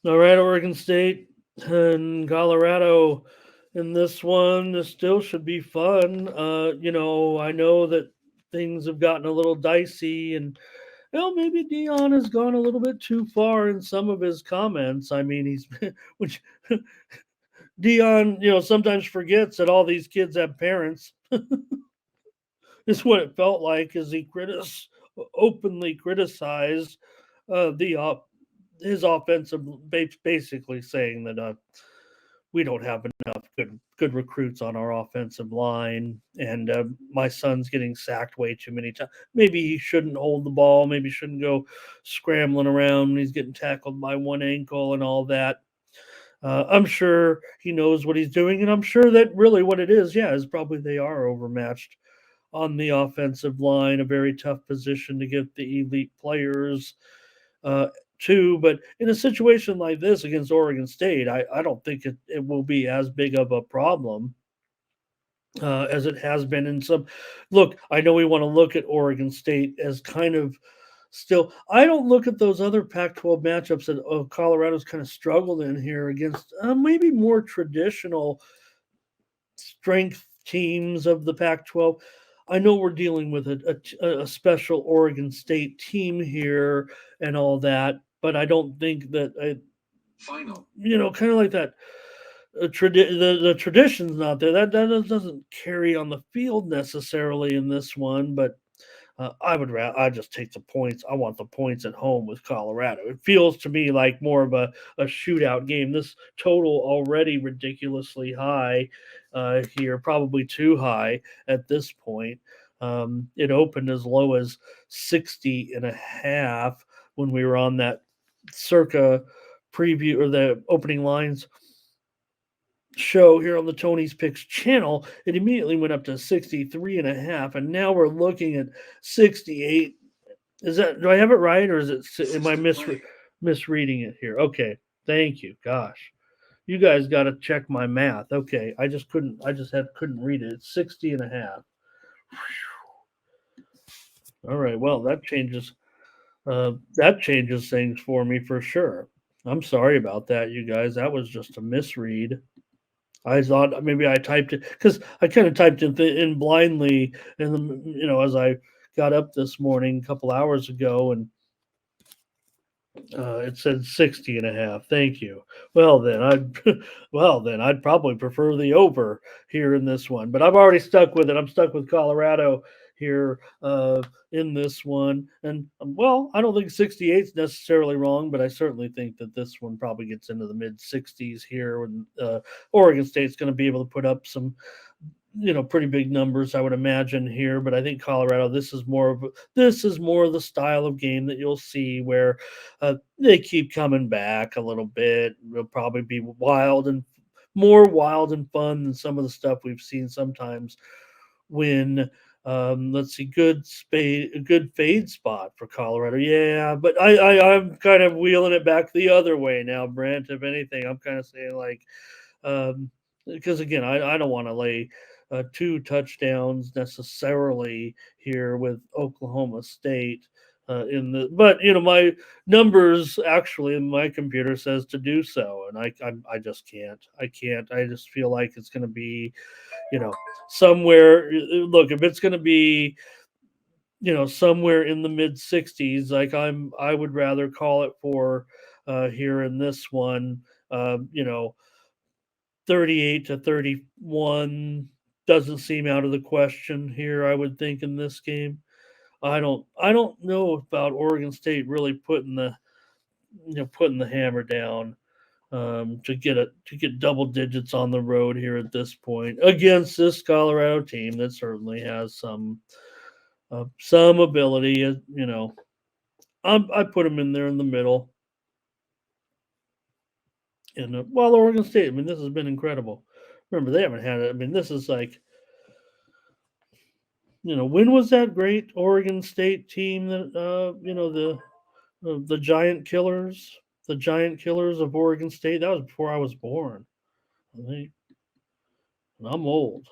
All right, Oregon State and Colorado. In this one, this still should be fun. I know that things have gotten a little dicey, and maybe Dion has gone a little bit too far in some of his comments. I mean, he's which Dion, sometimes forgets that all these kids have parents. Is what it felt like as he openly criticized the his offensive, basically saying that we don't have enough good recruits on our offensive line, and my son's getting sacked way too many times. Maybe he shouldn't hold the ball. Maybe he shouldn't go scrambling around when he's getting tackled by one ankle and all that. I'm sure he knows what he's doing, and I'm sure that really what it is, yeah, is probably they are overmatched on the offensive line, a very tough position to get the elite players uh, to. But in a situation like this against Oregon State, I don't think it will be as big of a problem as it has been in some. Look, I know we want to look at Oregon State as kind of still. I don't look at those other Pac-12 matchups that Colorado's kind of struggled in here against maybe more traditional strength teams of the Pac-12. I know we're dealing with a special Oregon State team here and all that, but I don't think that kind of like that. The tradition's not there. That doesn't carry on the field necessarily in this one, but I just take the points. I want the points at home with Colorado. It feels to me like more of a shootout game. This total already ridiculously high here, probably too high at this point. It opened as low as 60.5 when we were on that circa preview or the opening lines show here on the Tony's Picks channel. It immediately went up to 63.5, and now we're looking at 68. Is that, do I have it right, or is it, am I misreading it here? Okay, thank you. Gosh, you guys got to check my math. Okay, I just couldn't read it. It's 60.5. All right, well that changes things for me for sure. I'm sorry about that, you guys. That was just a misread. I thought maybe I typed it because I kind of typed in blindly, and then, as I got up this morning a couple hours ago, and it said 60.5. Thank you. Well then, I'd probably prefer the over here in this one, but I'm already stuck with it. I'm stuck with Colorado here in this one, and I don't think 68 is necessarily wrong, but I certainly think that this one probably gets into the mid 60s here when Oregon State's going to be able to put up some pretty big numbers I would imagine here. But I think Colorado, this is more of the style of game that you'll see where they keep coming back a little bit. It'll probably be more wild and fun than some of the stuff we've seen sometimes when let's see, good fade spot for Colorado. Yeah, but I'm kind of wheeling it back the other way now, Brent. If anything, I'm kind of saying like um, because again, I don't want to lay two touchdowns necessarily here with Oklahoma State. But my numbers actually in my computer says to do so, and I just can't. I can't. I just feel like it's going to be, you know, somewhere. Look, if it's going to be, somewhere in the mid 60s, like I would rather call it for here in this one. 38 to 31 doesn't seem out of the question here, I would think, in this game. I don't know about Oregon State really putting the hammer down to get double digits on the road here at this point against this Colorado team that certainly has some ability. I put them in there in the middle. And Oregon State, I mean, this has been incredible. Remember, they haven't had it. I mean, this is like, when was that great Oregon State team that the Giant Killers of Oregon State? That was before I was born. I think, and I'm old.